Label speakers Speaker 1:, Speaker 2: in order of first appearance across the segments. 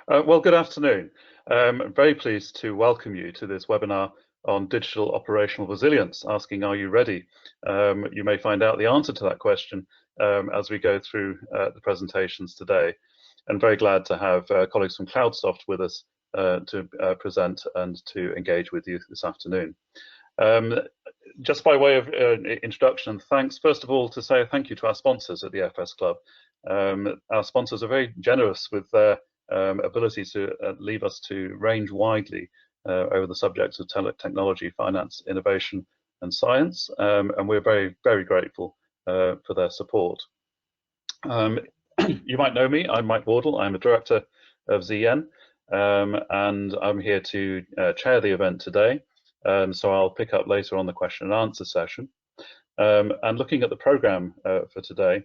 Speaker 1: Well, good afternoon. I'm very pleased to welcome you to this webinar on digital operational resilience, asking, are you ready? You may find out the answer to that question as we go through the presentations today. And very glad to have colleagues from Cloudsoft with us to present and to engage with you this afternoon. Just by way of introduction, thanks first of all to say thank you to our sponsors at the FS Club. Our sponsors are very generous with their ability to leave us to range widely over the subjects of technology, finance, innovation and science, and we're very, very grateful for their support. You might know me, I'm Mike Wardle, I'm a director of ZN, and I'm here to chair the event today, so I'll pick up later on the question and answer session. And looking at the programme for today,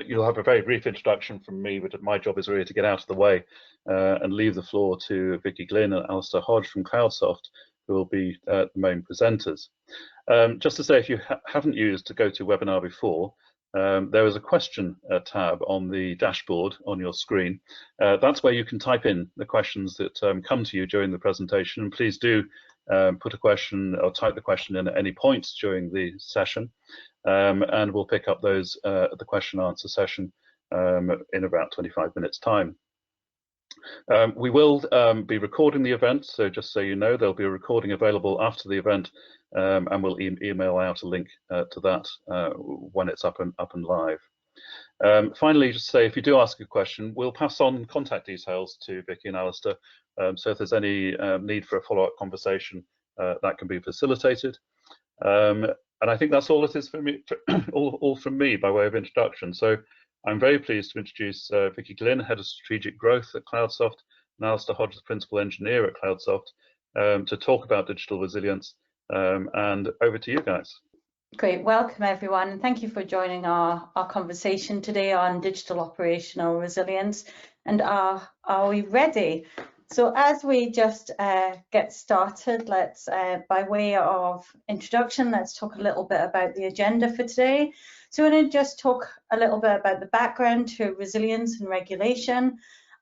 Speaker 1: you'll have a very brief introduction from me, but my job is really to get out of the way and leave the floor to Vicky, Glynn and Alasdair Hodge from Cloudsoft, who will be the main presenters. Just to say, if you haven't used a GoToWebinar before, there is a question tab on the dashboard on your screen. That's where you can type in the questions that come to you during the presentation, and please do put a question or type the question in at any point during the session. And we'll pick up those at the question and answer session in about 25 minutes time. We will be recording the event, so just so you know, there'll be a recording available after the event, and we'll email out a link to that when it's up and live. Finally, just say if you do ask a question, we'll pass on contact details to Vicky and Alasdair, so if there's any need for a follow-up conversation, that can be facilitated. And I think that's all it is for me, all from me by way of introduction. So I'm very pleased to introduce Vicky Glynn, Head of Strategic Growth at Cloudsoft, and Alasdair Hodge, the Principal Engineer at Cloudsoft, to talk about digital resilience. And over to you guys.
Speaker 2: Great, welcome everyone, and thank you for joining our conversation today on digital operational resilience. And are we ready? So as we just get started, let's, by way of introduction, let's talk a little bit about the agenda for today. So we're going to just talk a little bit about the background to resilience and regulation,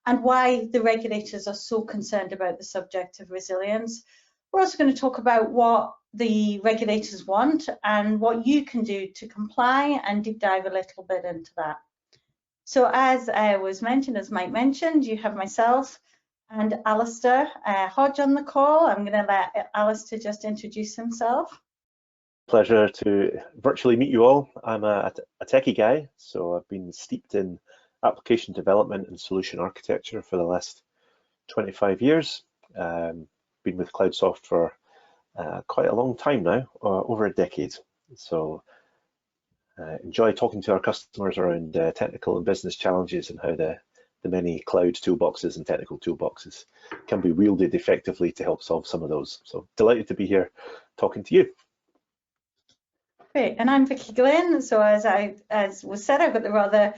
Speaker 2: and why the regulators are so concerned about the subject of resilience. We're also going to talk about what the regulators want and what you can do to comply, and deep dive a little bit into that. So as was mentioned, as Mike mentioned, you have myself and Alasdair Hodge on the call. I'm going to let Alasdair just introduce himself.
Speaker 3: Pleasure to virtually meet you all. I'm a techie guy, so I've been steeped in application development and solution architecture for the last 25 years. Been with Cloudsoft for quite a long time now, over a decade. So enjoy talking to our customers around technical and business challenges and how the many cloud toolboxes and technical toolboxes can be wielded effectively to help solve some of those. So delighted to be here talking to you.
Speaker 2: Great, and I'm Vicky Glynn. So as was said, I've got the rather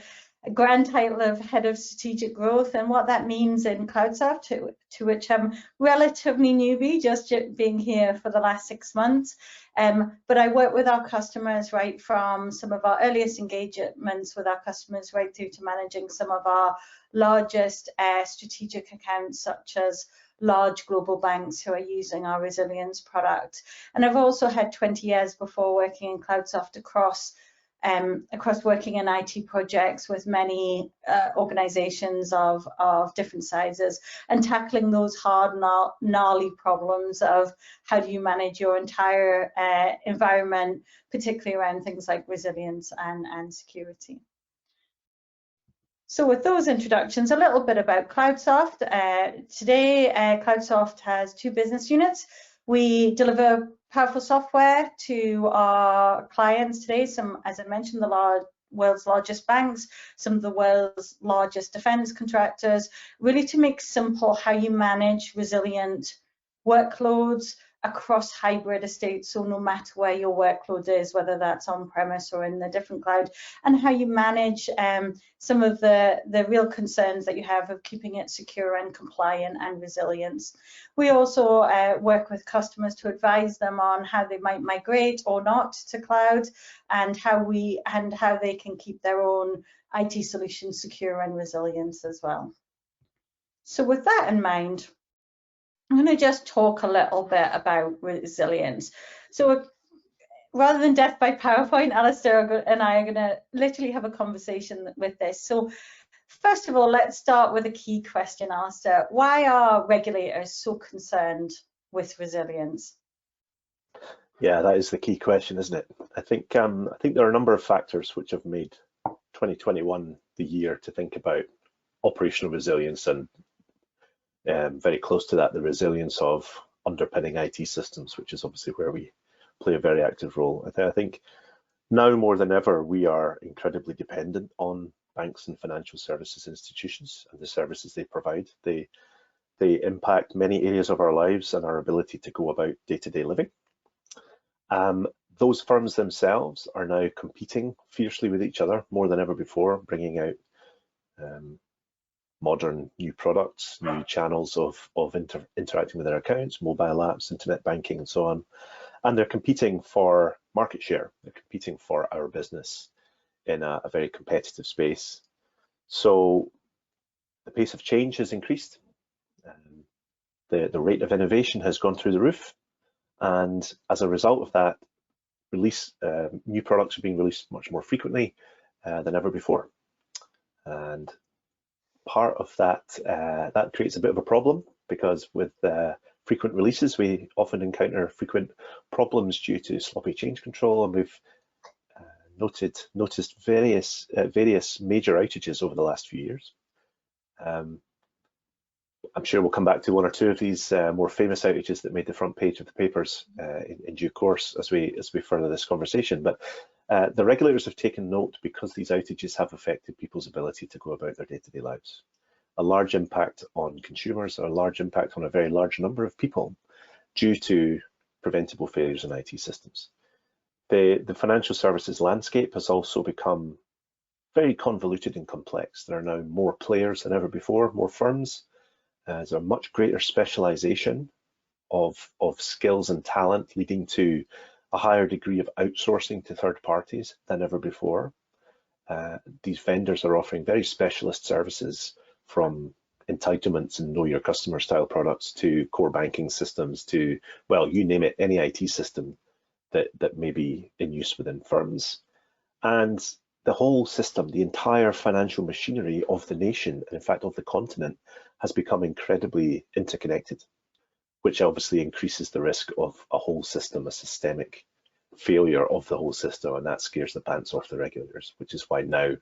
Speaker 2: grand title of Head of Strategic Growth, and what that means in Cloudsoft, to which I'm relatively newbie, just being here for the last 6 months. But I work with our customers right from some of our earliest engagements with our customers right through to managing some of our largest strategic accounts, such as large global banks who are using our resilience product. And I've also had 20 years before working in Cloudsoft across working in IT projects with many organizations of different sizes, and tackling those hard, gnarly problems of how do you manage your entire environment, particularly around things like resilience and security. So with those introductions, a little bit about Cloudsoft. Today, Cloudsoft has 2 business units. We deliver powerful software to our clients today, some, as I mentioned, the world's largest banks, some of the world's largest defense contractors, really to make simple how you manage resilient workloads across hybrid estates, so no matter where your workload is, whether that's on-premise or in a different cloud, and how you manage some of the real concerns that you have of keeping it secure and compliant and resilience. We also work with customers to advise them on how they might migrate or not to cloud, and how they can keep their own IT solutions secure and resilient as well. So with that in mind, I'm going to just talk a little bit about resilience. So rather than death by PowerPoint, Alasdair and I are going to literally have a conversation with this. So first of all, let's start with a key question, Alasdair. Why are regulators so concerned with resilience?
Speaker 3: Yeah, that is the key question, isn't it? I think there are a number of factors which have made 2021 the year to think about operational resilience, and very close to that, the resilience of underpinning IT systems, which is obviously where we play a very active role. I think now more than ever, we are incredibly dependent on banks and financial services institutions and the services they provide. They impact many areas of our lives and our ability to go about day-to-day living. Those firms themselves are now competing fiercely with each other more than ever before, bringing out modern new products, new channels of interacting with their accounts, mobile apps, internet banking, and so on. And they're competing for market share. They're competing for our business in a very competitive space. So the pace of change has increased. The rate of innovation has gone through the roof. And as a result of that, new products are being released much more frequently than ever before. And part of that, that creates a bit of a problem, because with frequent releases, we often encounter frequent problems due to sloppy change control, and we've noticed various major outages over the last few years. I'm sure we'll come back to one or two of these more famous outages that made the front page of the papers in due course as we further this conversation. But the regulators have taken note because these outages have affected people's ability to go about their day-to-day lives. A large impact on consumers, a large impact on a very large number of people due to preventable failures in IT systems. The financial services landscape has also become very convoluted and complex. There are now more players than ever before, more firms. There's a much greater specialization of skills and talent, leading to a higher degree of outsourcing to third parties than ever before. These vendors are offering very specialist services, from entitlements and know your customer style products to core banking systems to, well, you name it, any IT system that may be in use within firms. And the whole system, the entire financial machinery of the nation, and in fact of the continent, has become incredibly interconnected, which obviously increases the risk of a whole system, a systemic failure of the whole system, and that scares the pants off the regulators, which is why now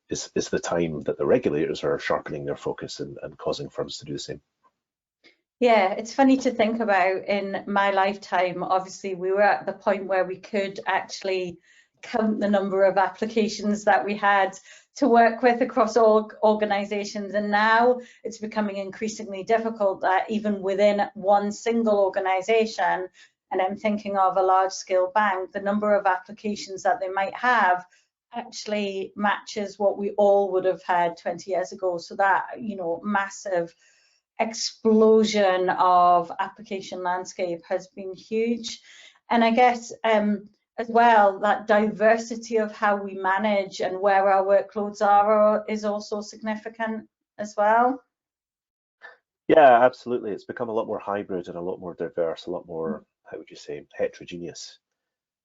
Speaker 3: is the time that the regulators are sharpening their focus and causing firms to do the same.
Speaker 2: Yeah, it's funny to think about. In my lifetime, obviously, we were at the point where we could actually count the number of applications that we had to work with across all organizations, and now it's becoming increasingly difficult that even within one single organization, and I'm thinking of a large-scale bank, the number of applications that they might have actually matches what we all would have had 20 years ago. So that, you know, massive explosion of application landscape has been huge. And I guess as well, that diversity of how we manage and where our workloads are is also significant as well.
Speaker 3: Yeah, absolutely. It's become a lot more hybrid and a lot more diverse, a lot more, how would you say, heterogeneous.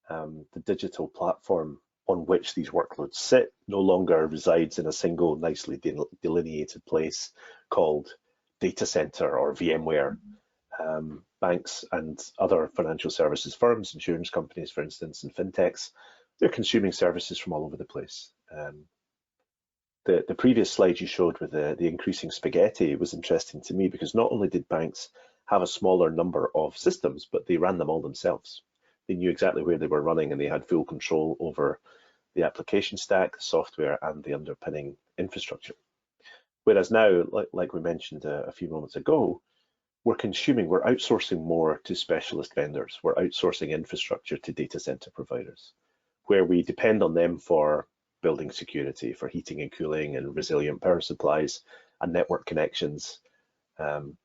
Speaker 3: The digital platform on which these workloads sit no longer resides in a single nicely delineated place called data center or VMware. Banks and other financial services firms, insurance companies, for instance, and fintechs, they're consuming services from all over the place. The previous slide you showed with the increasing spaghetti was interesting to me, because not only did banks have a smaller number of systems, but they ran them all themselves. They knew exactly where they were running, and they had full control over the application stack, the software, and the underpinning infrastructure. Whereas now, like we mentioned a few moments ago, we're outsourcing more to specialist vendors. We're outsourcing infrastructure to data center providers, where we depend on them for building security, for heating and cooling and resilient power supplies and network connections. And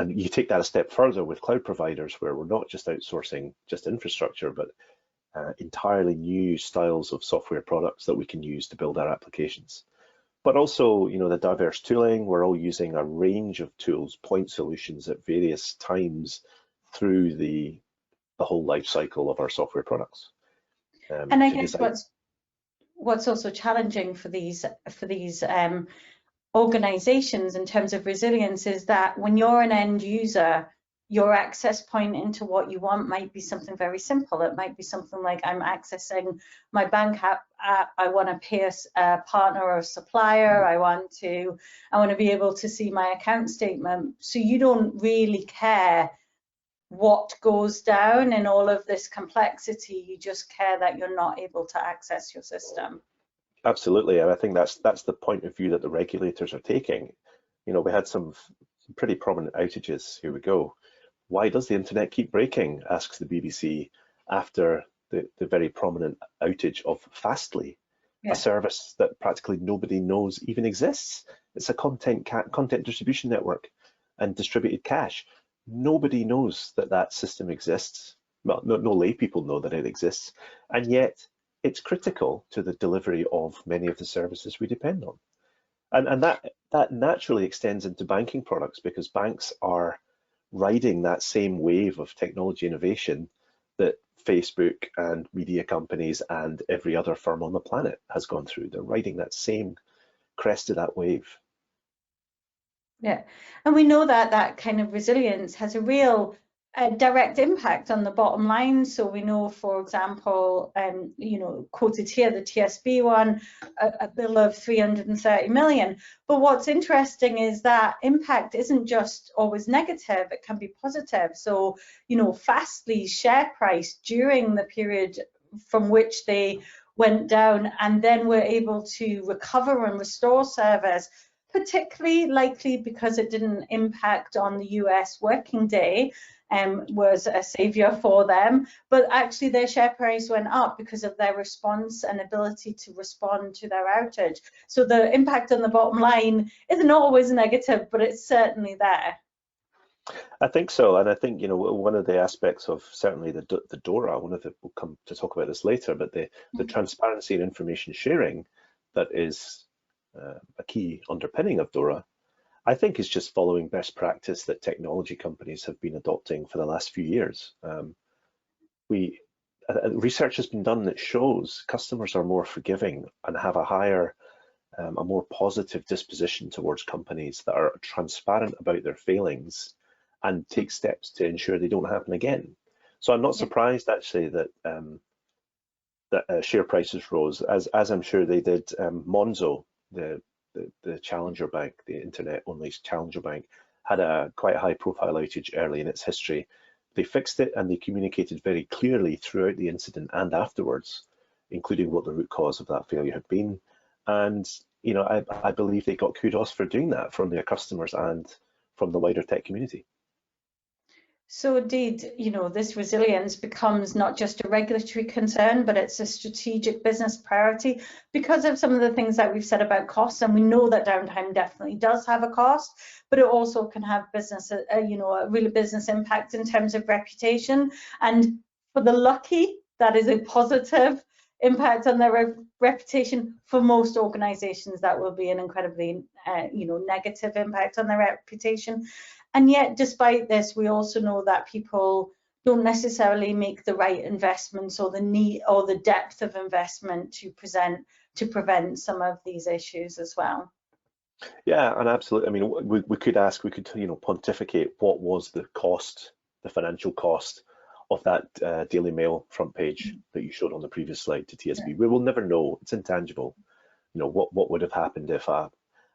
Speaker 3: you take that a step further with cloud providers, where we're not just outsourcing just infrastructure, but entirely new styles of software products that we can use to build our applications. but also, you know, the diverse tooling. We're all using a range of tools, point solutions at various times through the whole life cycle of our software products.
Speaker 2: And I guess what's also challenging for these organizations in terms of resilience is that when you're an end user, your access point into what you want might be something very simple. It might be something like, I'm accessing my bank app, I want to pay a partner or a supplier, I want to be able to see my account statement. So you don't really care what goes down in all of this complexity, you just care that you're not able to access your system.
Speaker 3: Absolutely, and I think that's the point of view that the regulators are taking. You know, we had some pretty prominent outages. Here we go. Why does the internet keep breaking? Asks the BBC after the very prominent outage of Fastly, a service that practically nobody knows even exists. It's a content distribution network and distributed cache. Nobody knows that that system exists. Well, no lay people know that it exists, and yet it's critical to the delivery of many of the services we depend on. And that naturally extends into banking products, because banks are riding that same wave of technology innovation that Facebook and media companies and every other firm on the planet has gone through. They're riding that same crest of that wave.
Speaker 2: Yeah, and we know that that kind of resilience has a real direct impact on the bottom line. So we know, for example, you know, quoted here, the TSB one, a bill of 330 million. But what's interesting is that impact isn't just always negative, it can be positive. So, you know, Fastly's share price during the period from which they went down and then were able to recover and restore service, particularly likely because it didn't impact on the US working day, was a savior for them, but actually their share price went up because of their response and ability to respond to their outage. So the impact on the bottom line isn't always negative, but it's certainly there.
Speaker 3: I think so, and I think, you know, one of the aspects of certainly the DORA, we'll come to talk about this later, but the transparency and information sharing that is a key underpinning of DORA, I think is just following best practice that technology companies have been adopting for the last few years. Research has been done that shows customers are more forgiving and have a higher, a more positive disposition towards companies that are transparent about their failings and take steps to ensure they don't happen again. So I'm not surprised actually that share prices rose, as I'm sure they did. Monzo, the challenger bank, the internet-only challenger bank, had a quite high profile outage early in its history. They fixed it and they communicated very clearly throughout the incident and afterwards, including what the root cause of that failure had been. And, you know, I believe they got kudos for doing that from their customers and from the wider tech community.
Speaker 2: So indeed, you know, this resilience becomes not just a regulatory concern, but it's a strategic business priority because of some of the things that we've said about costs. And we know that downtime definitely does have a cost, but it also can have business, you know, a real business impact in terms of reputation. And for the lucky, that is a positive impact on their reputation. For most organizations, that will be an incredibly, you know, negative impact on their reputation. And yet, despite this, we also know that people don't necessarily make the right investments or the need or the depth of investment to prevent some of these issues as well.
Speaker 3: Yeah, and absolutely. I mean, we could you know, pontificate what was the cost, the financial cost of that Daily Mail front page that you showed on the previous slide to TSB. Yeah. We will never know. It's intangible. You know, what would have happened if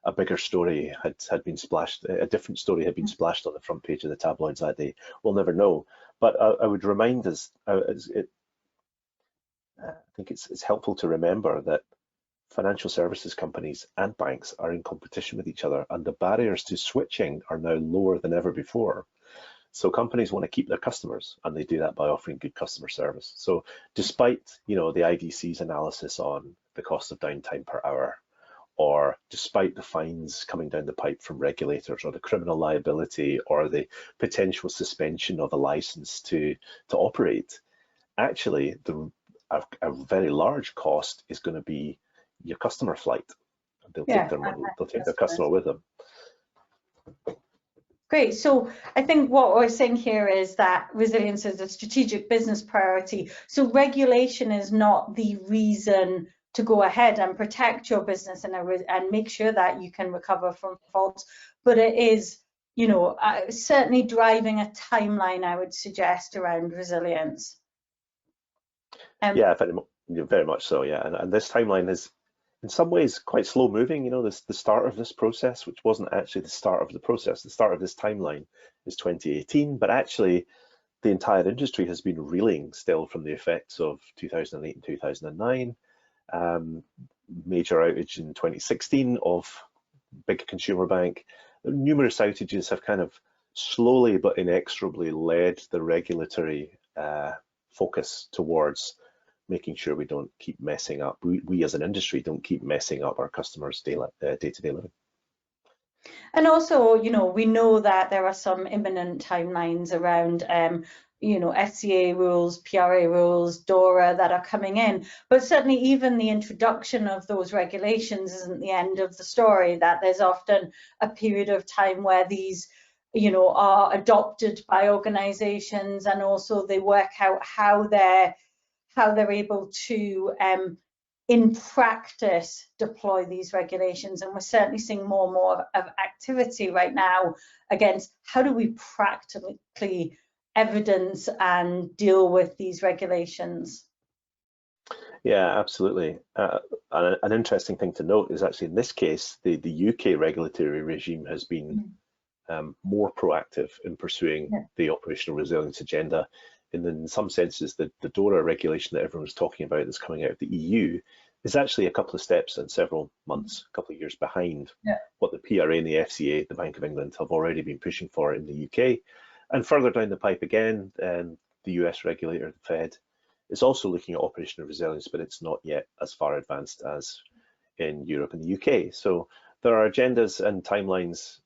Speaker 3: a bigger story had been splashed, a different story had been splashed on the front page of the tabloids that day. We'll never know. But I would remind us, I think it's helpful to remember that financial services companies and banks are in competition with each other, and the barriers to switching are now lower than ever before. So companies want to keep their customers, and they do that by offering good customer service. So despite, you know, the IDC's analysis on the cost of downtime per hour, or despite the fines coming down the pipe from regulators, or the criminal liability, or the potential suspension of a license to operate, actually a very large cost is going to be your customer flight. they'll
Speaker 2: Yeah,
Speaker 3: take their customer with them.
Speaker 2: Great. So I think what we're saying here is that resilience is a strategic business priority. So regulation is not the reason to go ahead and protect your business and make sure that you can recover from faults, but it is, you know, certainly driving a timeline, I would suggest, around resilience.
Speaker 3: Yeah, very much so. Yeah, and this timeline is in some ways quite slow moving. You know, the start of this process, which wasn't actually the start of the process. The start of this timeline is 2018, but actually the entire industry has been reeling still from the effects of 2008 and 2009. Major outage in 2016 of big consumer bank. Numerous outages have kind of slowly but inexorably led the regulatory focus towards making sure we don't keep messing up. We as an industry don't keep messing up our customers' day-to-day living.
Speaker 2: And also, you know, we know that there are some imminent timelines around, you know, FCA rules, PRA rules, DORA that are coming in. But certainly even the introduction of those regulations isn't the end of the story, that there's often a period of time where these, you know, are adopted by organizations, and also they work out how they're able to in practice deploy these regulations. And we're certainly seeing more and more of activity right now against how do we practically evidence and deal with these regulations.
Speaker 3: Yeah, absolutely. An interesting thing to note is actually in this case, the UK regulatory regime has been more proactive in pursuing the operational resilience agenda. And in some senses, the DORA regulation that everyone's talking about that's coming out of the EU is actually a couple of steps and several months, a couple of years behind what the PRA and the FCA, the Bank of England, have already been pushing for in the UK. And further down the pipe again, the US regulator, the Fed, is also looking at operational resilience, but it's not yet as far advanced as in Europe and the UK. So there are agendas and timelines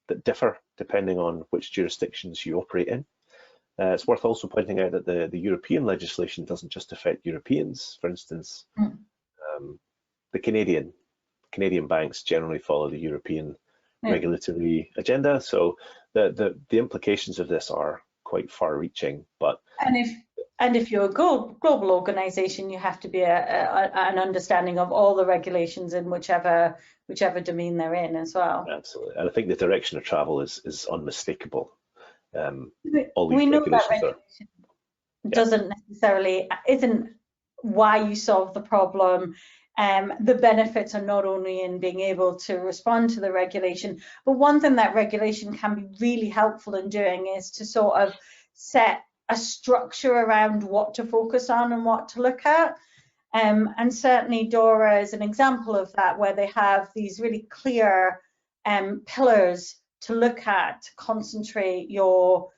Speaker 3: that differ depending on which jurisdictions you operate in. It's worth also pointing out that the European legislation doesn't just affect Europeans. For instance, the Canadian banks generally follow the European regulatory agenda. So the implications of this are quite far-reaching. But
Speaker 2: and if you're a global organization, you have to be an understanding of all the regulations in whichever domain they're in as well.
Speaker 3: Absolutely, and I think the direction of travel is unmistakable.
Speaker 2: We know that regulation doesn't necessarily isn't why you solve the problem. The benefits are not only in being able to respond to the regulation, but one thing that regulation can be really helpful in doing is to sort of set a structure around what to focus on and what to look at. And certainly DORA is an example of that, where they have these really clear pillars to look at, to concentrate your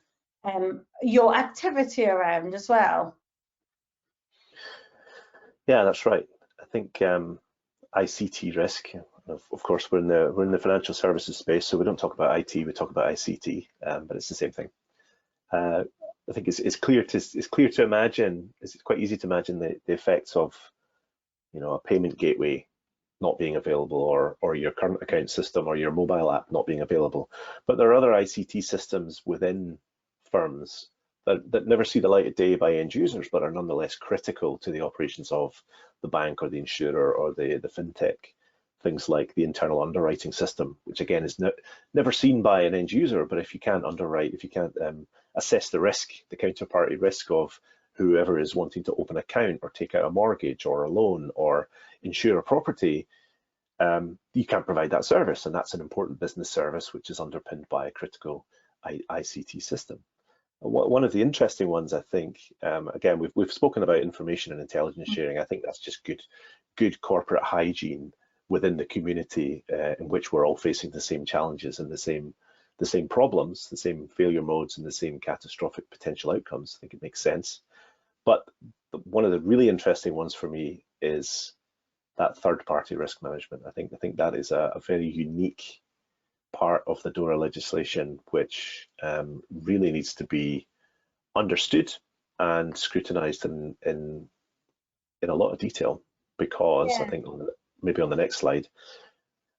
Speaker 2: activity around as well.
Speaker 3: Yeah, that's right. I think ICT risk. Of course, we're in the financial services space, so we don't talk about IT, we talk about ICT, but it's the same thing. I think it's clear to imagine. It's quite easy to imagine the effects of, you know, a payment gateway not being available, or your current account system or your mobile app not being available. But there are other ICT systems within firms that never see the light of day by end users, but are nonetheless critical to the operations of the bank or the insurer or the fintech. Things like the internal underwriting system, which again is never seen by an end user, but if you can't underwrite, if you can't assess the risk, the counterparty risk of whoever is wanting to open an account or take out a mortgage or a loan or insure a property, you can't provide that service, and that's an important business service which is underpinned by a critical ICT system. One of the interesting ones, I think, again, we've spoken about information and intelligence sharing. I think that's just good corporate hygiene within the community in which we're all facing the same challenges and the same problems, the same failure modes and the same catastrophic potential outcomes. I think it makes sense. But one of the really interesting ones for me is that third-party risk management. I think that is a very unique part of the DORA legislation, which really needs to be understood and scrutinized in a lot of detail, because I think maybe on the next slide.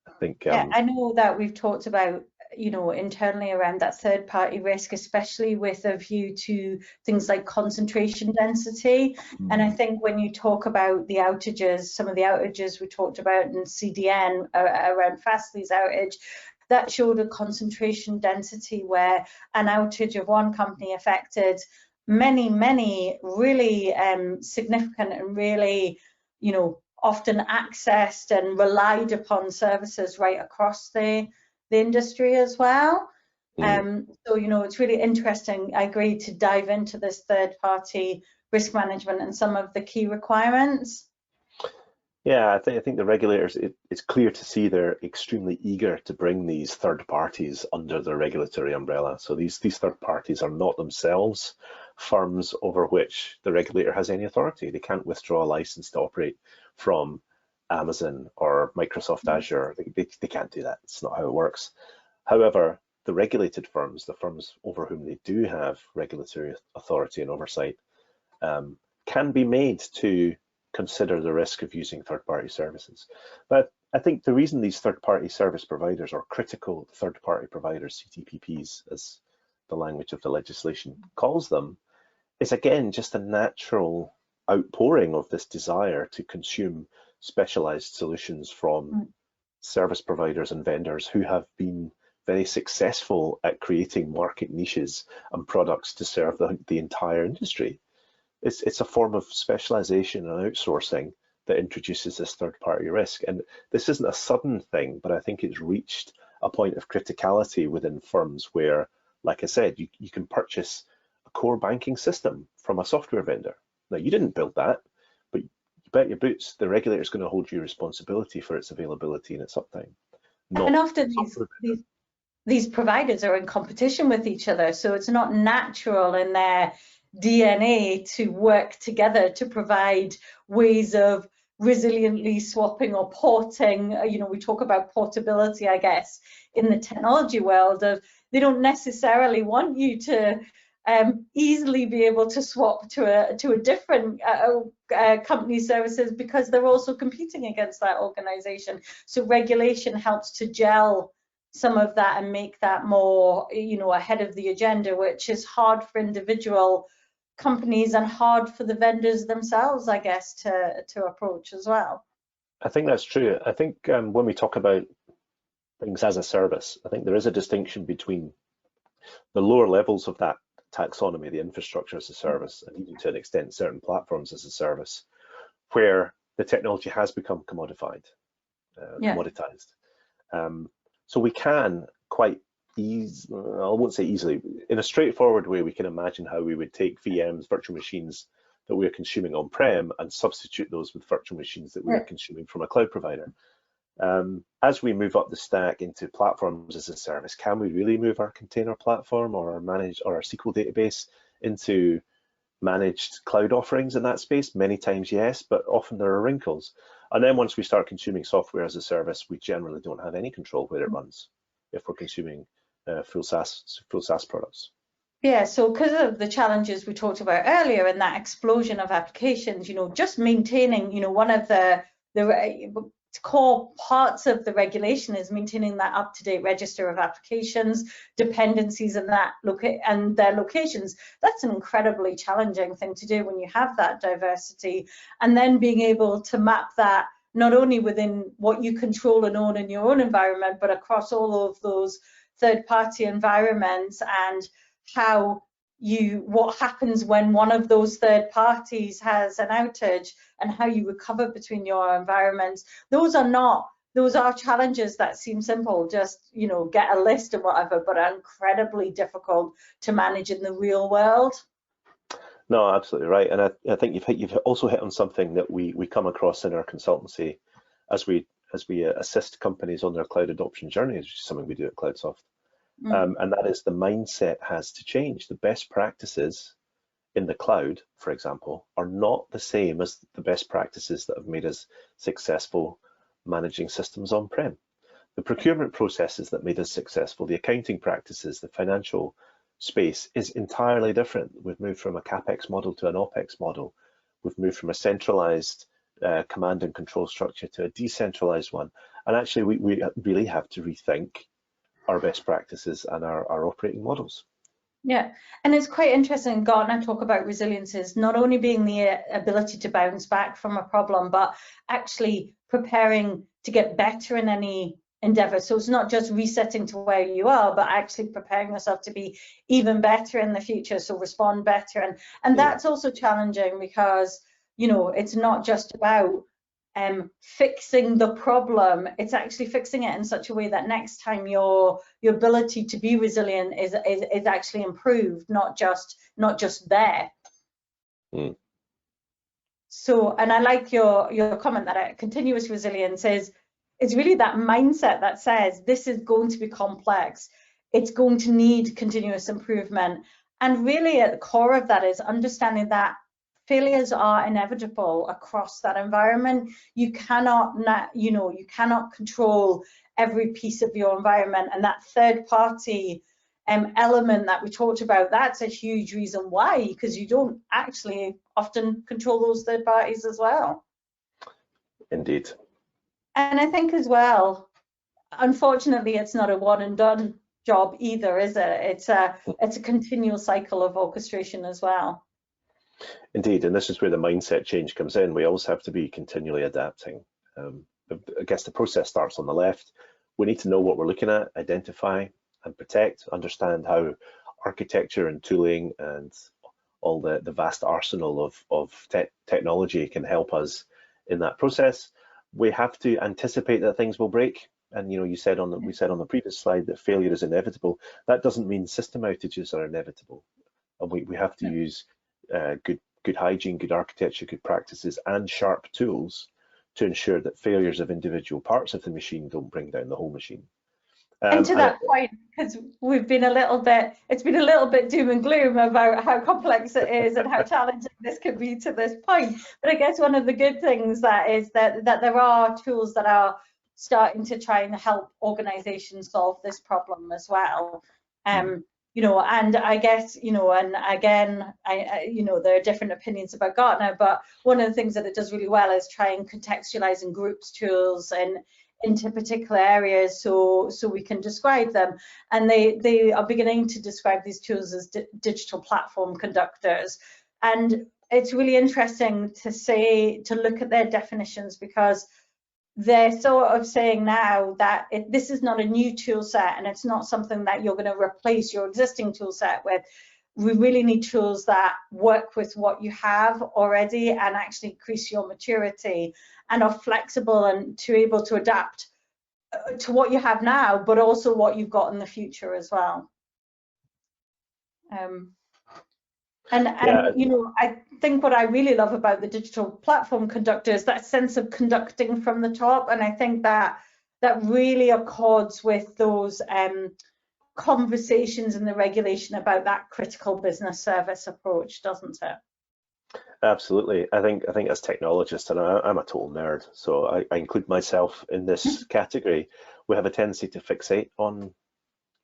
Speaker 3: I think.
Speaker 2: Yeah, I know that we've talked about, internally around that third-party risk, especially with a view to things like concentration density. And I think when you talk about the outages, some of the outages we talked about in CDN around Fastly's outage, that showed a concentration density where an outage of one company affected many really significant and really, often accessed and relied upon services right across the industry as well. So, it's really interesting, I agree, to dive into this third-party risk management and some of the key requirements.
Speaker 3: Yeah, I think the regulators, it's clear to see they're extremely eager to bring these third parties under the regulatory umbrella. So these third parties are not themselves firms over which the regulator has any authority. They can't withdraw a license to operate from Amazon or Microsoft Azure. They can't do that. It's not how it works. However, the regulated firms, the firms over whom they do have regulatory authority and oversight, can be made to consider the risk of using third-party services. But I think the reason these third-party service providers, or critical third-party providers, CTPPs, as the language of the legislation calls them, is again just a natural outpouring of this desire to consume specialized solutions from service providers and vendors who have been very successful at creating market niches and products to serve the entire industry. It's a form of specialization and outsourcing that introduces this third-party risk. And this isn't a sudden thing, but I think it's reached a point of criticality within firms where, like I said, you can purchase a core banking system from a software vendor. Now, you didn't build that, but you bet your boots the regulator is going to hold you responsibility for its availability and its uptime.
Speaker 2: And often these providers are in competition with each other, so it's not natural in their DNA to work together to provide ways of resiliently swapping or porting. We talk about portability, I guess, in the technology world. They don't necessarily want you to easily be able to swap to a different company's services, because they're also competing against that organization. So regulation helps to gel some of that and make that more, ahead of the agenda, which is hard for individual companies and hard for the vendors themselves, I guess, to approach as well.
Speaker 3: I think that's true. I think when we talk about things as a service, I think there is a distinction between the lower levels of that taxonomy, the infrastructure as a service, and even to an extent certain platforms as a service, where the technology has become commoditized. So we can quite easily, I won't say easily, in a straightforward way, we can imagine how we would take VMs, virtual machines that we're consuming on-prem, and substitute those with virtual machines that we're consuming from a cloud provider. As we move up the stack into platforms as a service, can we really move our container platform or our SQL database into managed cloud offerings in that space? Many times, yes, but often there are wrinkles. And then once we start consuming software as a service, we generally don't have any control where it runs if we're consuming full SaaS products.
Speaker 2: Yeah, so because of the challenges we talked about earlier and that explosion of applications, just maintaining, one of the core parts of the regulation is maintaining that up-to-date register of applications, dependencies, and and their locations. That's an incredibly challenging thing to do when you have that diversity, and then being able to map that not only within what you control and own in your own environment, but across all of those third-party environments, and what happens when one of those third parties has an outage and how you recover between your environments. Those are challenges that seem simple, just get a list and whatever, but are incredibly difficult to manage in the real world.
Speaker 3: No, absolutely right. And I think you've also hit on something that we come across in our consultancy as we assist companies on their cloud adoption journeys, which is something we do at Cloudsoft. And that is the mindset has to change. The best practices in the cloud, for example, are not the same as the best practices that have made us successful managing systems on-prem. The procurement processes that made us successful, the accounting practices, the financial space is entirely different. We've moved from a CapEx model to an OpEx model. We've moved from a centralized command and control structure to a decentralized one. And actually, we really have to rethink our best practices and our operating models.
Speaker 2: Yeah, and it's quite interesting. Gartner talk about resilience as not only being the ability to bounce back from a problem, but actually preparing to get better in any endeavor. So it's not just resetting to where you are, but actually preparing yourself to be even better in the future, so respond better. And that's also challenging because, you know, it's not just about fixing the problem, it's actually fixing it in such a way that next time your ability to be resilient is actually improved, not just there. So, and I like your comment that continuous resilience is really that mindset that says this is going to be complex, it's going to need continuous improvement, and really at the core of that is understanding that failures are inevitable across that environment. You cannot, you cannot control every piece of your environment, and that third party element that we talked about, that's a huge reason why, because you don't actually often control those third parties as well.
Speaker 3: Indeed.
Speaker 2: And I think as well, unfortunately, it's not a one and done job either, is it? It's a continual cycle of orchestration as well.
Speaker 3: Indeed, and this is where the mindset change comes in. We always have to be continually adapting. I guess the process starts on the left. We need to know what we're looking at, identify and protect, understand how architecture and tooling and all the vast arsenal of technology can help us in that process. We have to anticipate that things will break. And you know, we said on the previous slide that failure is inevitable. That doesn't mean system outages are inevitable. And we have to use good hygiene, good architecture, good practices, and sharp tools to ensure that failures of individual parts of the machine don't bring down the whole machine.
Speaker 2: And to that point, because we've been it's been a little bit doom and gloom about how complex it is and how challenging this could be to this point. But I guess one of the good things that there are tools that are starting to try and help organizations solve this problem as well. You know, and I guess, you know, and again, you know, there are different opinions about Gartner, but one of the things that it does really well is try and contextualize and groups tools and into particular areas so we can describe them. And they are beginning to describe these tools as digital platform conductors. And it's really interesting to look at their definitions, because they're sort of saying now that this is not a new tool set and it's not something that you're going to replace your existing tool set with. We really need tools that work with what you have already and actually increase your maturity and are flexible and to able to adapt to what you have now, but also what you've got in the future as well. And you know, I think what I really love about the digital platform conductor is that sense of conducting from the top, and I think that really accords with those conversations in the regulation about that critical business service approach, doesn't it?
Speaker 3: Absolutely. I think as technologists, and I'm a total nerd, so I include myself in this category. We have a tendency to fixate on,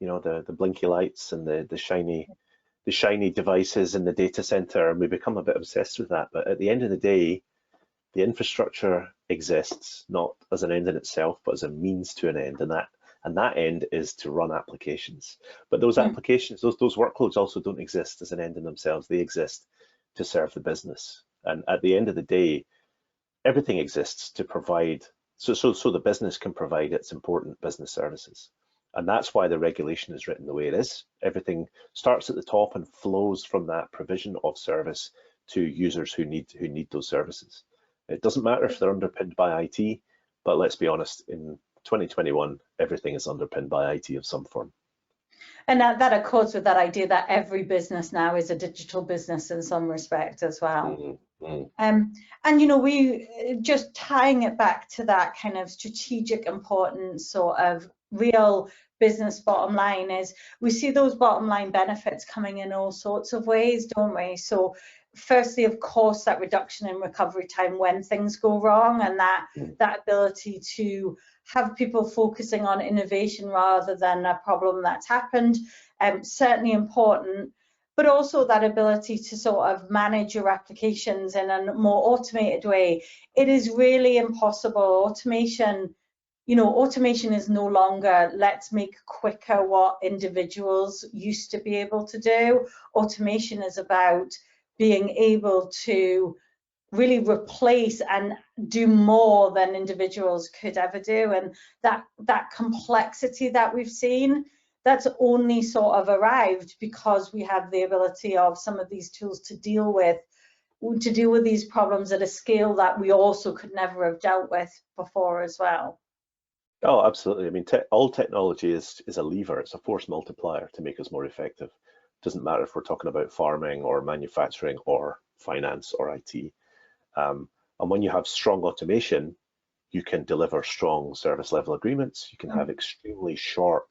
Speaker 3: you know, the blinky lights and the shiny devices in the data center, and we become a bit obsessed with that. But at the end of the day, the infrastructure exists not as an end in itself, but as a means to an end, and that end is to run applications. But those applications, those workloads also don't exist as an end in themselves. They exist to serve the business. And at the end of the day, everything exists to provide, so the business can provide its important business services. And that's why the regulation is written the way it is. Everything starts at the top and flows from that provision of service to users who need those services. It doesn't matter if they're underpinned by IT, but let's be honest, in 2021, everything is underpinned by IT of some form.
Speaker 2: And that accords with that idea that every business now is a digital business in some respect as well. And you know, we just tying it back to that kind of strategic importance sort of real business bottom line is we see those bottom line benefits coming in all sorts of ways, don't we? So firstly, of course, that reduction in recovery time when things go wrong, and that ability to have people focusing on innovation rather than a problem that's happened, certainly important. but also that ability to sort of manage your applications in a more automated way. It is really impossible. Automation, automation is no longer let's make quicker what individuals used to be able to do. Automation is about being able to really replace and do more than individuals could ever do. And that complexity that we've seen, that's only sort of arrived because we have the ability of some of these tools to deal with these problems at a scale that we also could never have dealt with before as well.
Speaker 3: Oh, absolutely. I mean, all technology is a lever. It's a force multiplier to make us more effective. It doesn't matter if we're talking about farming or manufacturing or finance or IT. And when you have strong automation, you can deliver strong service level agreements. You can have extremely short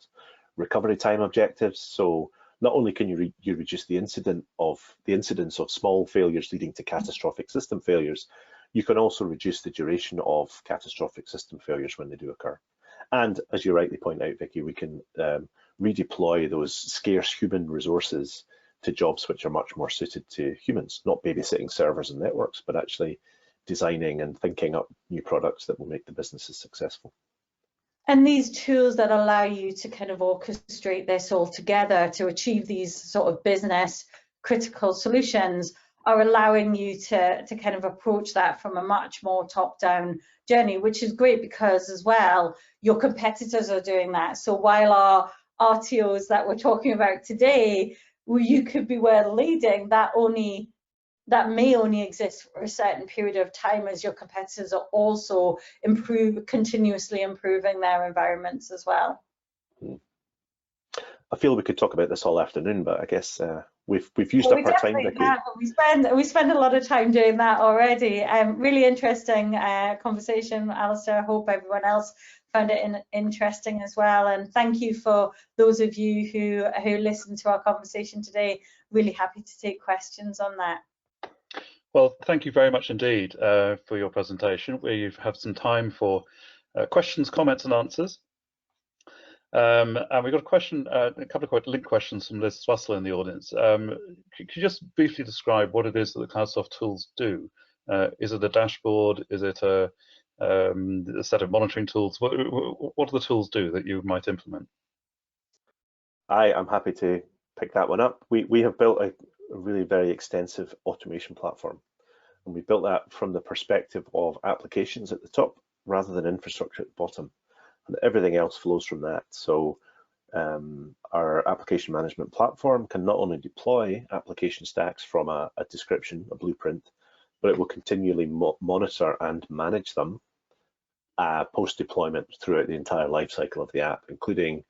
Speaker 3: recovery time objectives. So not only can you reduce the incidence of small failures leading to catastrophic system failures, you can also reduce the duration of catastrophic system failures when they do occur. And as you rightly point out, Vicky, we can redeploy those scarce human resources to jobs which are much more suited to humans, not babysitting servers and networks, but actually designing and thinking up new products that will make the businesses successful.
Speaker 2: And these tools that allow you to kind of orchestrate this all together to achieve these sort of business critical solutions are allowing you to kind of approach that from a much more top-down journey, which is great because as well, your competitors are doing that. So while our RTOs that we're talking about today, well, you could be world leading, that may only exist for a certain period of time as your competitors are also continuously improving their environments as well.
Speaker 3: I feel we could talk about this all afternoon, but I guess we've used up our time, Vicky.
Speaker 2: We spend a lot of time doing that already. Really interesting conversation, Alasdair. I hope everyone else found it interesting as well. And thank you for those of you who listened to our conversation today. Really happy to take questions on that.
Speaker 1: Well, thank you very much indeed for your presentation. We have some time for questions, comments and answers. And we've got a couple of linked questions from Liz Swassel in the audience. Could you just briefly describe what it is that the Cloudsoft tools do? Is it a dashboard? Is it a set of monitoring tools? What do the tools do that you might implement?
Speaker 3: I'm happy to pick that one up. We have built a really very extensive automation platform, and we built that from the perspective of applications at the top rather than infrastructure at the bottom, and everything else flows from that. So our application management platform can not only deploy application stacks from a description, a blueprint, but it will continually monitor and manage them post-deployment throughout the entire life cycle of the app, including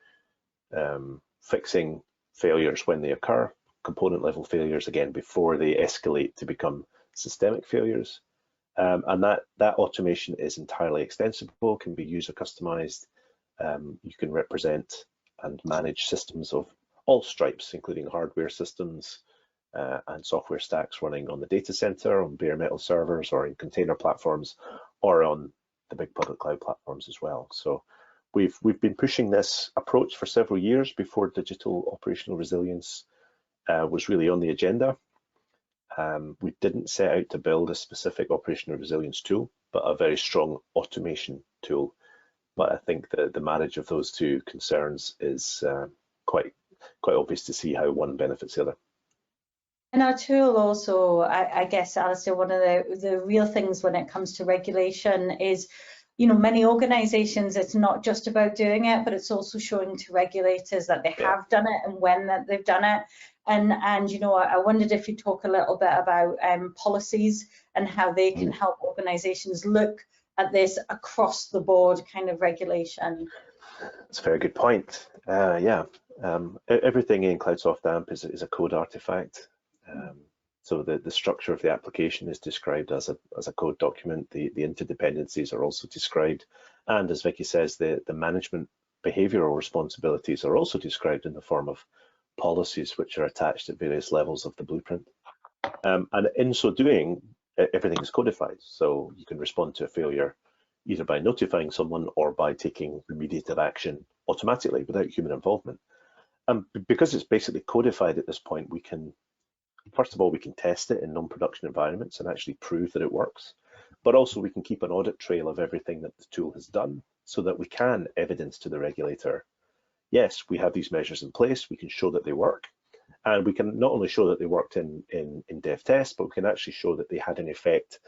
Speaker 3: fixing failures when they occur, component level failures again before they escalate to become systemic failures. And that automation is entirely extensible, can be user customized. You can represent and manage systems of all stripes, including hardware systems and software stacks running on the data center, on bare metal servers, or in container platforms, or on the big public cloud platforms as well. So we've been pushing this approach for several years before digital operational resilience was really on the agenda. We didn't set out to build a specific operational resilience tool, but a very strong automation tool. But I think that the marriage of those two concerns is quite obvious to see how one benefits the other.
Speaker 2: And our tool also, I guess, Alasdair, one of the real things when it comes to regulation is, many organizations, it's not just about doing it, but it's also showing to regulators that they have done it and when that they've done it. And I wondered if you talk a little bit about policies and how they can help organizations look at this across the board kind of regulation.
Speaker 3: That's a very good point. Everything in Cloudsoft AMP is a code artifact. So the structure of the application is described as a code document. The interdependencies are also described. And as Vicky says, the management behavioral responsibilities are also described in the form of policies which are attached at various levels of the blueprint. And in so doing, everything is codified. So you can respond to a failure either by notifying someone or by taking remediative action automatically without human involvement. Because it's basically codified at this point, we can first of all, we can test it in non-production environments and actually prove that it works, but also we can keep an audit trail of everything that the tool has done so that we can evidence to the regulator, yes, we have these measures in place, we can show that they work, and we can not only show that they worked in dev test, but we can actually show that they had an effect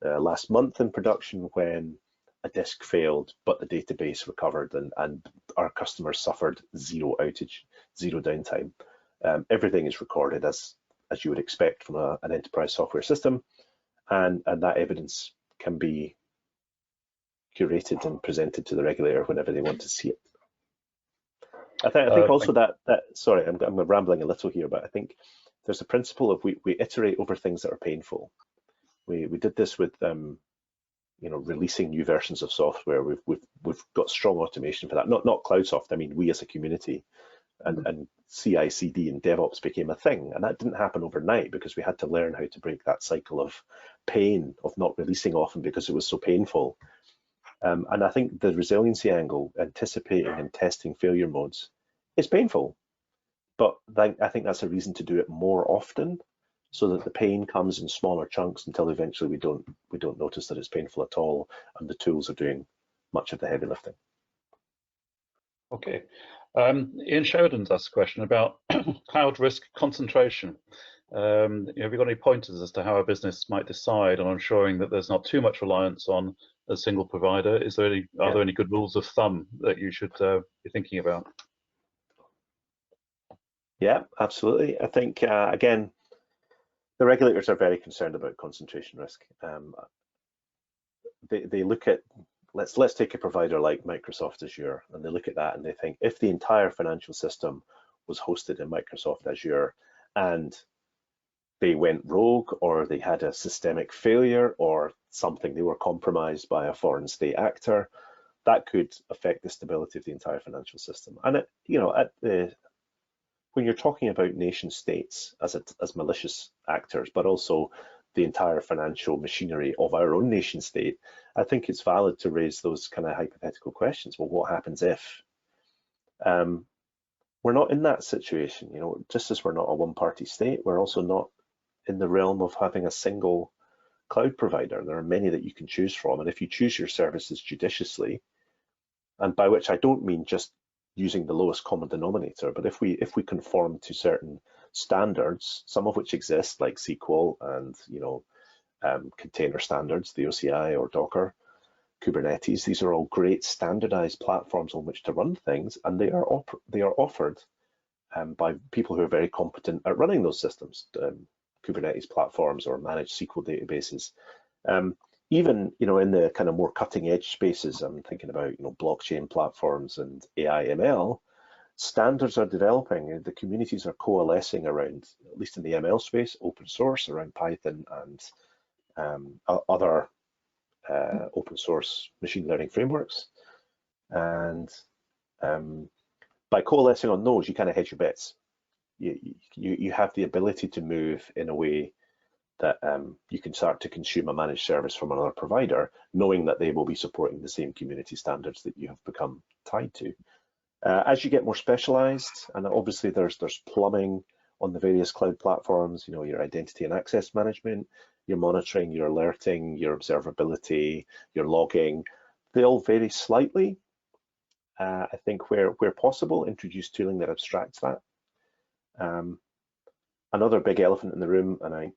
Speaker 3: last month in production when a disk failed, but the database recovered and our customers suffered zero outage, zero downtime. Everything is recorded as you would expect from an enterprise software system, and that evidence can be curated and presented to the regulator whenever they want to see it. I think also that sorry, I'm rambling a little here, but I think there's a principle of we iterate over things that are painful. We did this with releasing new versions of software. We've got strong automation for that. Not Cloudsoft. I mean, we as a community, and CI/CD and DevOps became a thing, and that didn't happen overnight because we had to learn how to break that cycle of pain of not releasing often because it was so painful. And I think the resiliency angle, anticipating and testing failure modes, is painful, but I think that's a reason to do it more often, so that the pain comes in smaller chunks until eventually we don't notice that it's painful at all, and the tools are doing much of the heavy lifting.
Speaker 1: Okay. Ian Sheridan's asked a question about cloud risk concentration. Have you got any pointers as to how a business might decide on ensuring that there's not too much reliance on a single provider? Are there any good rules of thumb that you should be thinking about?
Speaker 3: Yeah, absolutely. I think again, the regulators are very concerned about concentration risk. They look at, let's take a provider like Microsoft Azure, and they look at that and they think, if the entire financial system was hosted in Microsoft Azure and they went rogue, or they had a systemic failure, or something, they were compromised by a foreign state actor, that could affect the stability of the entire financial system. And when you're talking about nation states as malicious actors, but also the entire financial machinery of our own nation state, I think it's valid to raise those kind of hypothetical questions. Well, what happens if? We're not in that situation, just as we're not a one-party state, we're also not in the realm of having a single cloud provider. There are many that you can choose from, and if you choose your services judiciously, and by which I don't mean just using the lowest common denominator, but if we conform to certain standards, some of which exist, like SQL and container standards, the OCI or Docker, Kubernetes, these are all great standardized platforms on which to run things, and they are offered by people who are very competent at running those systems. Kubernetes platforms or managed SQL databases. Even in the kind of more cutting edge spaces, I'm thinking about blockchain platforms and AI ML, standards are developing. The communities are coalescing around, at least in the ML space, open source around Python and other open source machine learning frameworks. And by coalescing on those, you kind of hedge your bets. You have the ability to move in a way that you can start to consume a managed service from another provider, knowing that they will be supporting the same community standards that you have become tied to. As you get more specialized, and obviously there's plumbing on the various cloud platforms, your identity and access management, your monitoring, your alerting, your observability, your logging, they all vary slightly. I think where possible, introduce tooling that abstracts that. Another big elephant in the room, and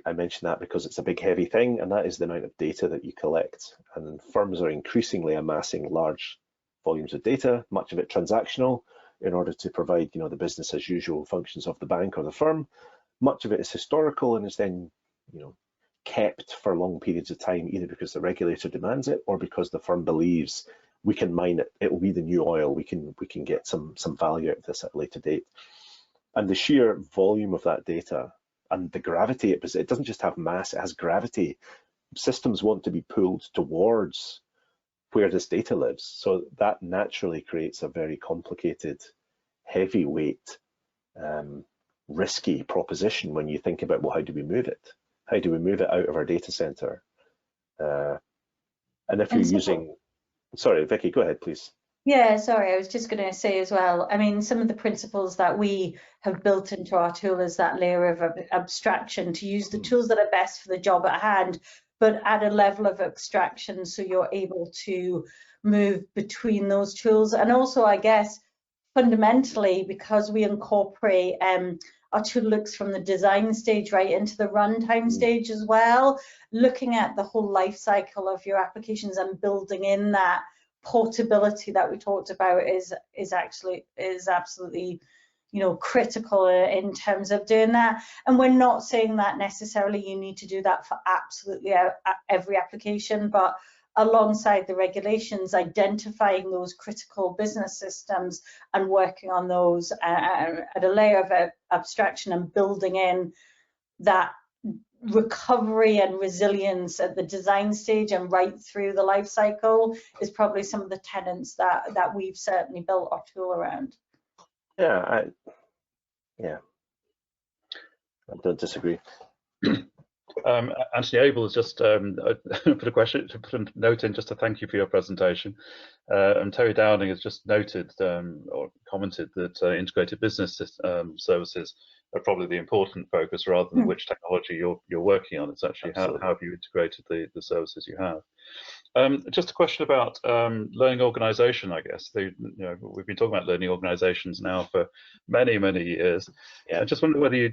Speaker 3: I mention that because it's a big heavy thing, and that is the amount of data that you collect. And firms are increasingly amassing large volumes of data, much of it transactional, in order to provide the business as usual functions of the bank or the firm. Much of it is historical and is then kept for long periods of time, either because the regulator demands it or because the firm believes we can mine it, it will be the new oil, we can get some value out of this at a later date. And the sheer volume of that data and the gravity it doesn't just have mass, it has gravity. Systems want to be pulled towards where this data lives. So that naturally creates a very complicated, heavyweight, risky proposition when you think about, well, how do we move it? How do we move it out of our data center? And if you're using, sorry, Vicky, go ahead, please.
Speaker 2: Yeah, sorry, I was just going to say as well, I mean, some of the principles that we have built into our tool is that layer of abstraction to use the tools that are best for the job at hand, but add a level of abstraction so you're able to move between those tools. And also, I guess, fundamentally, because we incorporate our tool looks from the design stage right into the runtime stage as well, looking at the whole life cycle of your applications and building in that portability that we talked about is absolutely, you know, critical in terms of doing that. And we're not saying that necessarily you need to do that for absolutely every application, but alongside the regulations, identifying those critical business systems and working on those at a layer of abstraction and building in that recovery and resilience at the design stage and right through the life cycle is probably some of the tenets that we've certainly built our tool around.
Speaker 3: Yeah, I don't disagree.
Speaker 1: Anthony Abel has just put a note in just to thank you for your presentation. And Terry Downing has just noted or commented that integrated business services are probably the important focus rather than which technology you're working on. It's actually how have you integrated the services you have. Just a question about learning organisation, I guess. We've been talking about learning organisations now for many years. Yeah. I just wondered whether you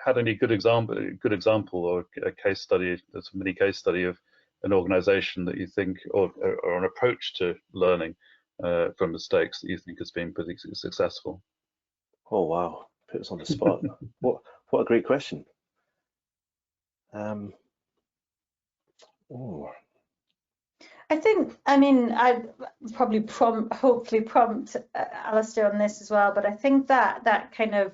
Speaker 1: had any good example or a case study, a mini case study of an organisation that you think, or an approach to learning from mistakes that you think has been pretty successful.
Speaker 3: Oh wow, put us on the spot. What a great question.
Speaker 2: I think, I mean, I'd probably hopefully prompt Alasdair on this as well, but I think that kind of,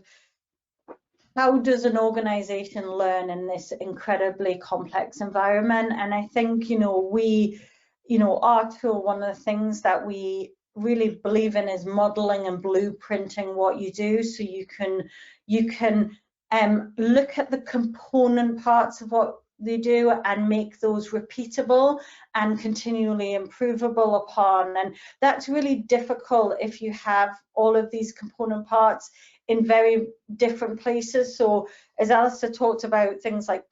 Speaker 2: how does an organization learn in this incredibly complex environment? And I think, our tool, one of the things that we really believe in is modeling and blueprinting what you do, so you can look at the component parts of what they do and make those repeatable and continually improvable upon. And that's really difficult if you have all of these component parts in very different places. So as Alasdair talked about things like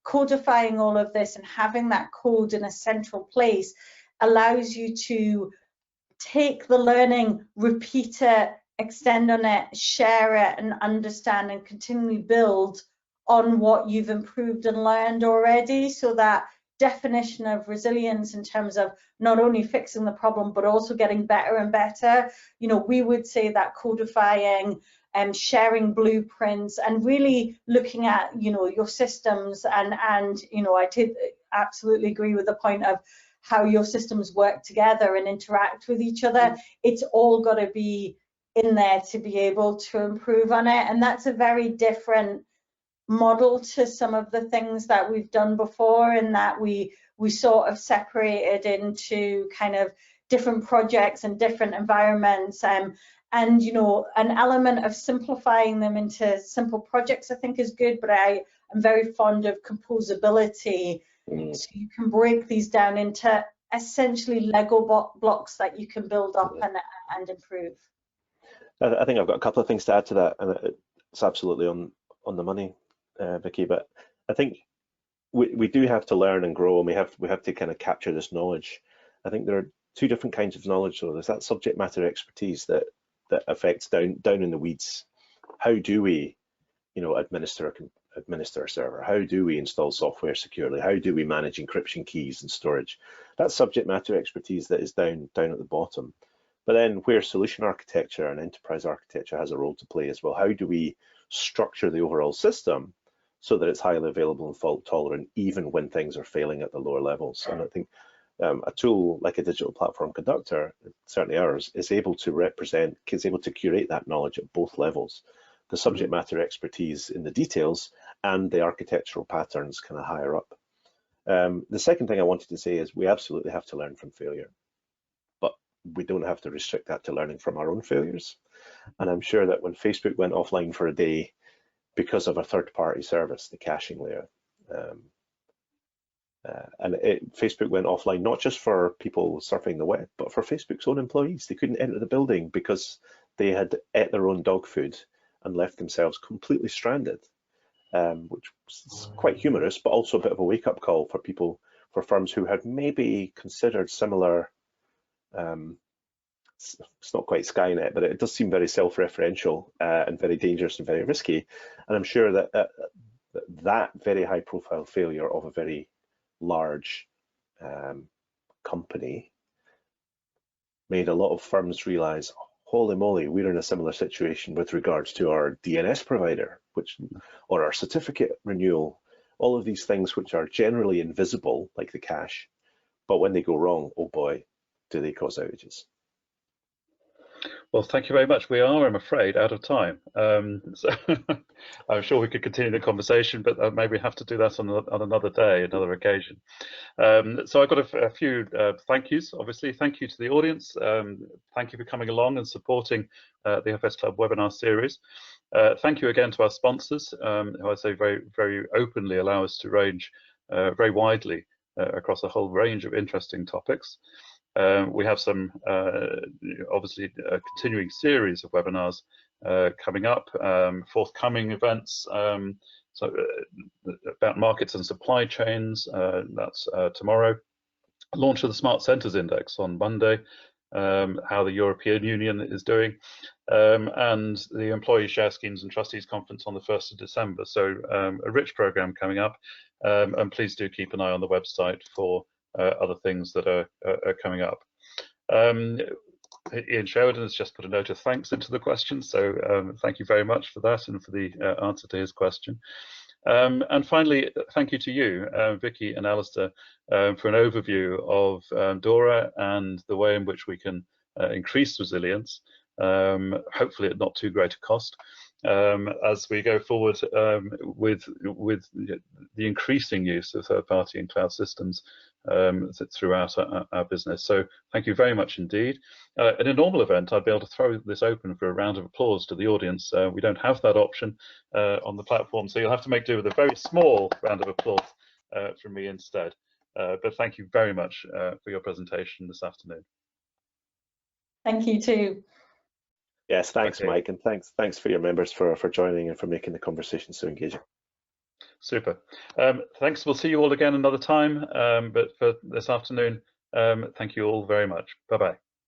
Speaker 2: codifying all of this and having that code in a central place allows you to take the learning, repeat it, extend on it, share it, and understand and continually build on what you've improved and learned already. So that definition of resilience in terms of not only fixing the problem but also getting better and better, we would say that codifying and sharing blueprints and really looking at your systems and I did absolutely agree with the point of how your systems work together and interact with each other. It's all got to be in there to be able to improve on it, and that's a very different model to some of the things that we've done before, in that we sort of separated into kind of different projects and different environments, and an element of simplifying them into simple projects I think is good, but I am very fond of composability, so you can break these down into essentially Lego blocks that you can build up and improve.
Speaker 3: I think I've got a couple of things to add to that, and it's absolutely on the money, Vicky. But I think we do have to learn and grow, and we have to kind of capture this knowledge. I think there are two different kinds of knowledge. So there's that subject matter expertise that affects down in the weeds. How do we, administer a server? How do we install software securely? How do we manage encryption keys and storage? That's subject matter expertise that is down at the bottom. But then where solution architecture and enterprise architecture has a role to play as well, how do we structure the overall system so that it's highly available and fault tolerant even when things are failing at the lower levels? And I think a tool like a digital platform conductor, certainly ours, is able to curate that knowledge at both levels, the subject matter expertise in the details and the architectural patterns kind of higher up. The second thing I wanted to say is we absolutely have to learn from failure, but we don't have to restrict that to learning from our own failures. And I'm sure that when Facebook went offline for a day because of a third-party service, the caching layer, And Facebook went offline, not just for people surfing the web, but for Facebook's own employees. They couldn't enter the building because they had ate their own dog food and left themselves completely stranded, which was quite humorous, but also a bit of a wake-up call for people, for firms who had maybe considered similar, it's not quite Skynet, but it does seem very self-referential and very dangerous and very risky. And I'm sure that that very high-profile failure of a very large company made a lot of firms realize, holy moly, we're in a similar situation with regards to our DNS provider, or our certificate renewal, all of these things which are generally invisible, like the cache, but when they go wrong, oh boy, do they cause outages.
Speaker 1: Well, thank you very much. We are, I'm afraid, out of time. So I'm sure we could continue the conversation, but maybe have to do that on another day, another occasion. So I've got a few thank yous. Obviously, thank you to the audience. Thank you for coming along and supporting the FS Club webinar series. Thank you again to our sponsors, who I say very, very openly allow us to range very widely across a whole range of interesting topics. We have some, obviously, a continuing series of webinars coming up, forthcoming events about markets and supply chains, that's tomorrow. Launch of the Smart Centres Index on Monday, how the European Union is doing, and the Employee Share Schemes and Trustees Conference on the 1st of December. So a rich programme coming up, and please do keep an eye on the website for other things that are coming up. Ian Sheridan has just put a note of thanks into the question, so thank you very much for that and for the answer to his question. And finally, thank you to you, Vicky and Alasdair, for an overview of DORA and the way in which we can increase resilience, hopefully at not too great a cost, as we go forward with the increasing use of third-party and cloud systems throughout our business. So thank you very much indeed. In a normal event, I'd be able to throw this open for a round of applause to the audience. We don't have that option on the platform, so you'll have to make do with a very small round of applause from me instead. But thank you very much for your presentation this afternoon.
Speaker 2: Thank you too.
Speaker 3: Yes, thanks,
Speaker 1: Okay.
Speaker 3: Mike, and thanks for your members for joining and for making the conversation so engaging.
Speaker 1: Super. Thanks. We'll see you all again another time. But for this afternoon, thank you all very much. Bye-bye.